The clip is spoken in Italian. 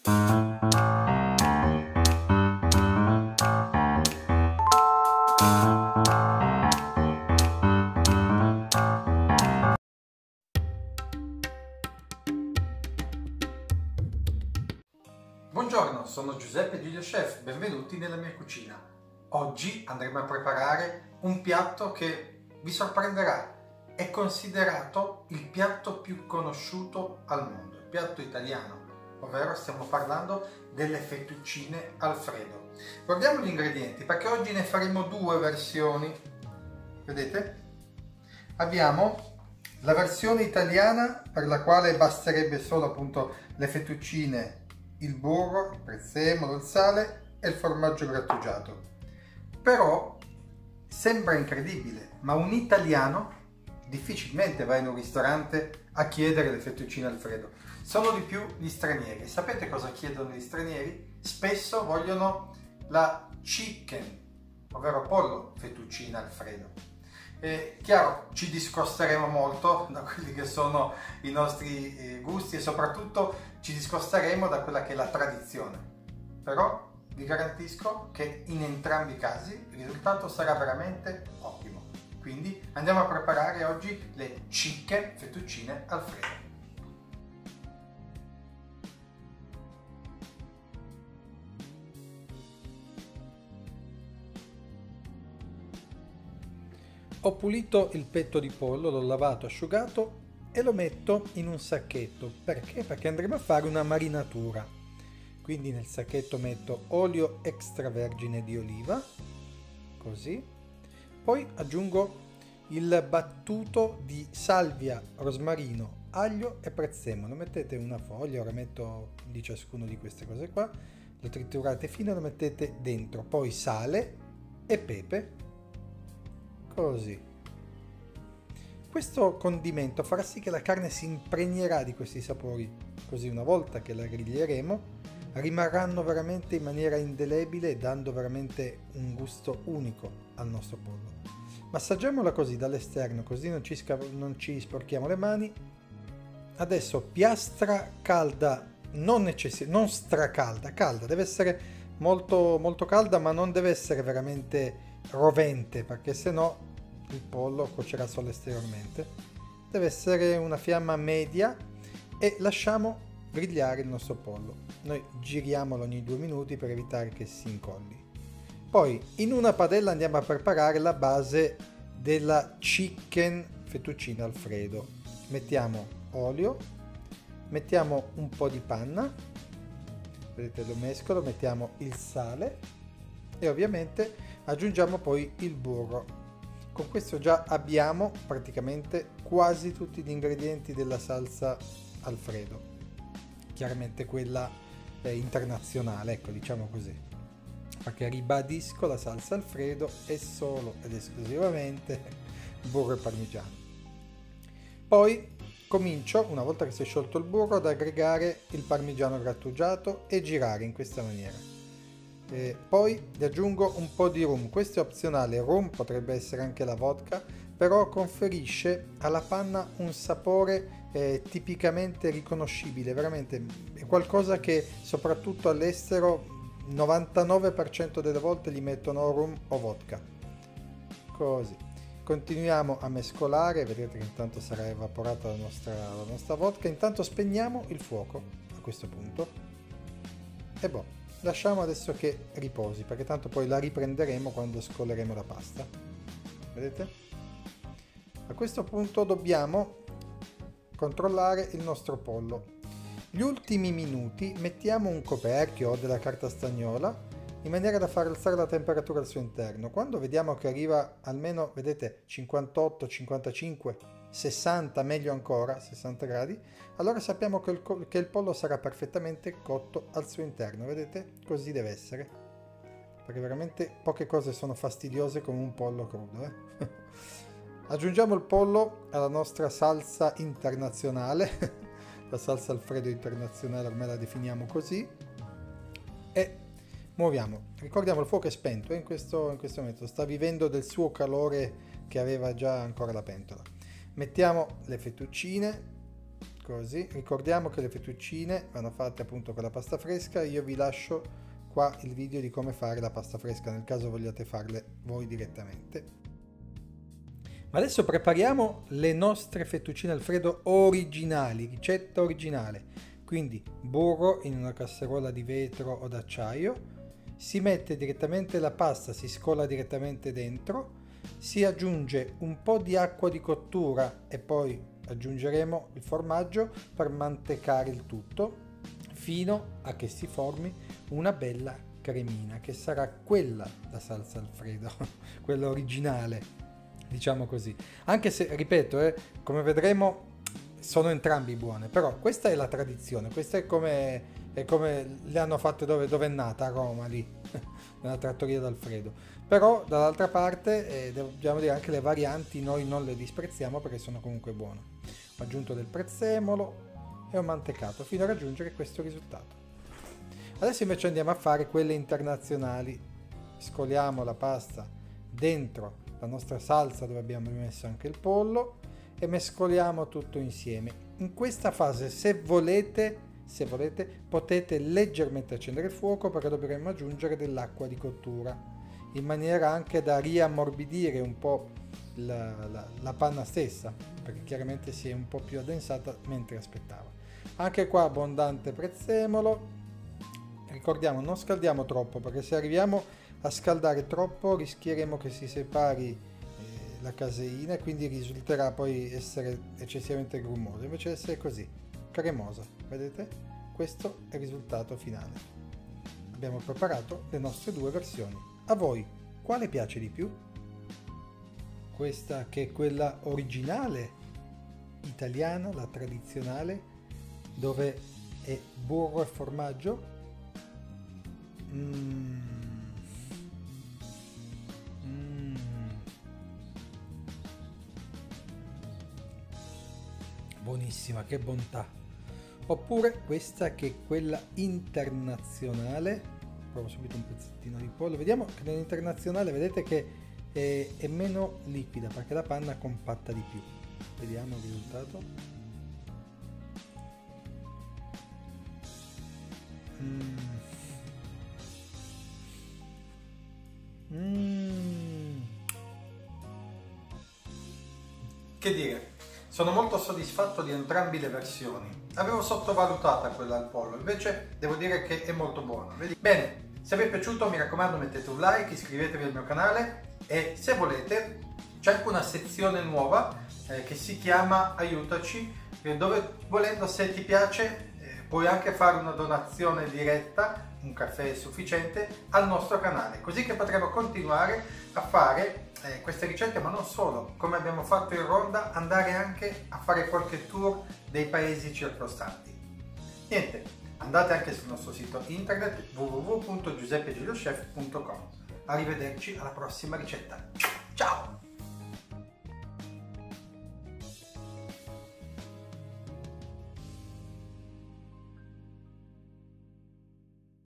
Buongiorno, sono Giuseppe Giulio Chef, benvenuti nella mia cucina. Oggi andremo a preparare un piatto che vi sorprenderà. È considerato il piatto più conosciuto al mondo, il piatto italiano, ovvero stiamo parlando delle fettuccine Alfredo. Guardiamo gli ingredienti perché oggi ne faremo due versioni. Vedete? Abbiamo la versione italiana per la quale basterebbe solo appunto le fettuccine, il burro, il prezzemolo, il sale e il formaggio grattugiato. Però sembra incredibile, ma un italiano difficilmente va in un ristorante a chiedere le fettuccine Alfredo. Sono di più gli stranieri. Sapete cosa chiedono gli stranieri? Spesso vogliono la chicken, ovvero pollo fettuccine Alfredo. Chiaro, ci discosteremo molto da quelli che sono i nostri gusti e soprattutto ci discosteremo da quella che è la tradizione, però vi garantisco che in entrambi i casi il risultato sarà veramente ottimo. Quindi andiamo a preparare oggi le chicken fettuccine Alfredo. Ho pulito il petto di pollo, l'ho lavato, asciugato e lo metto in un sacchetto. Perché? Perché andremo a fare una marinatura. Quindi nel sacchetto metto olio extravergine di oliva, così. Poi aggiungo il battuto di salvia, rosmarino, aglio e prezzemolo. Mettete una foglia, ora metto di ciascuno di queste cose qua. Lo triturate fino e lo mettete dentro. Poi sale e pepe. Così. Questo condimento farà sì che la carne si impregnerà di questi sapori, così una volta che la griglieremo rimarranno veramente in maniera indelebile, dando veramente un gusto unico al nostro pollo. Massaggiamola così dall'esterno, così non ci sporchiamo le mani. Adesso piastra calda, non stracalda, calda, deve essere molto, molto calda, ma non deve essere veramente rovente, perché sennò il pollo cuocerà solo esteriormente. Deve essere una fiamma media e lasciamo grigliare il nostro pollo. Noi giriamolo ogni 2 minuti per evitare che si incolli. Poi in una padella andiamo a preparare la base della chicken fettuccine Alfredo. Mettiamo olio, mettiamo un po' di panna, vedete, lo mescolo, mettiamo il sale e ovviamente aggiungiamo poi il burro. Con questo già abbiamo praticamente quasi tutti gli ingredienti della salsa Alfredo, chiaramente quella internazionale, ecco, diciamo così, perché ribadisco, la salsa Alfredo è solo ed esclusivamente burro e parmigiano. Poi comincio, una volta che si è sciolto il burro, ad aggregare il parmigiano grattugiato e girare in questa maniera. Poi gli aggiungo un po' di rum, questo è opzionale, rum potrebbe essere anche la vodka, però conferisce alla panna un sapore tipicamente riconoscibile, veramente è qualcosa che soprattutto all'estero 99% delle volte gli mettono rum o vodka. Così continuiamo a mescolare, vedete che intanto sarà evaporata la nostra vodka, intanto spegniamo il fuoco a questo punto e boh. Lasciamo adesso che riposi, perché tanto poi la riprenderemo quando scolleremo la pasta. Vedete? A questo punto dobbiamo controllare il nostro pollo. Gli ultimi minuti mettiamo un coperchio o della carta stagnola in maniera da far alzare la temperatura al suo interno. Quando vediamo che arriva almeno, vedete, 58, 55, 60, meglio ancora, 60 gradi, allora sappiamo che il pollo sarà perfettamente cotto al suo interno, vedete? Così deve essere, perché veramente poche cose sono fastidiose come un pollo crudo. Aggiungiamo il pollo alla nostra salsa internazionale, la salsa Alfredo internazionale, ormai la definiamo così, e muoviamo. Ricordiamo, il fuoco è spento in questo momento, sta vivendo del suo calore che aveva già ancora la pentola. Mettiamo le fettuccine così. Ricordiamo che le fettuccine vanno fatte appunto con la pasta fresca. Io vi lascio qua il video di come fare la pasta fresca nel caso vogliate farle voi direttamente. Ma adesso prepariamo le nostre fettuccine Alfredo originali, ricetta originale. Quindi burro in una casseruola di vetro o d'acciaio, si mette direttamente la pasta, si scola direttamente dentro, si aggiunge un po' di acqua di cottura e poi aggiungeremo il formaggio per mantecare il tutto fino a che si formi una bella cremina che sarà quella la salsa Alfredo, quella originale, diciamo così. Anche se, ripeto, come vedremo sono entrambi buone, però questa è la tradizione, questa è come le hanno fatte dove è nata, a Roma, lì nella trattoria d'Alfredo. Però dall'altra parte dobbiamo dire anche le varianti noi non le disprezziamo perché sono comunque buone. Ho aggiunto del prezzemolo e ho mantecato fino a raggiungere questo risultato. Adesso invece andiamo a fare quelle internazionali. Scoliamo la pasta dentro la nostra salsa dove abbiamo messo anche il pollo e mescoliamo tutto insieme. In questa fase, se volete potete leggermente accendere il fuoco perché dovremo aggiungere dell'acqua di cottura in maniera anche da riammorbidire un po' la panna stessa, perché chiaramente si è un po' più addensata mentre aspettava. Anche qua abbondante prezzemolo. Ricordiamo, non scaldiamo troppo perché se arriviamo a scaldare troppo rischieremo che si separi la caseina e quindi risulterà poi essere eccessivamente grumosa, invece deve essere così, cremosa. Vedete? Questo è il risultato finale. Abbiamo preparato le nostre due versioni. A voi quale piace di più? Questa che è quella originale italiana, la tradizionale, dove è burro e formaggio? Buonissima, che bontà! Oppure questa che è quella internazionale. Provo subito un pezzettino di pollo. Vediamo che nell'internazionale vedete che è meno liquida perché la panna è compatta di più. Vediamo il risultato. Che dire, sono molto soddisfatto di entrambe le versioni. Avevo sottovalutata quella al pollo, invece devo dire che è molto buona. Bene, se vi è piaciuto mi raccomando mettete un like, iscrivetevi al mio canale e se volete c'è anche una sezione nuova che si chiama Aiutaci, dove volendo, se ti piace, puoi anche fare una donazione diretta, un caffè è sufficiente, al nostro canale, così che potremo continuare a fare queste ricette, ma non solo, come abbiamo fatto in Ronda, andare anche a fare qualche tour dei paesi circostanti. Niente, andate anche sul nostro sito internet www.giuseppegigliochef.com. Arrivederci alla prossima ricetta. Ciao!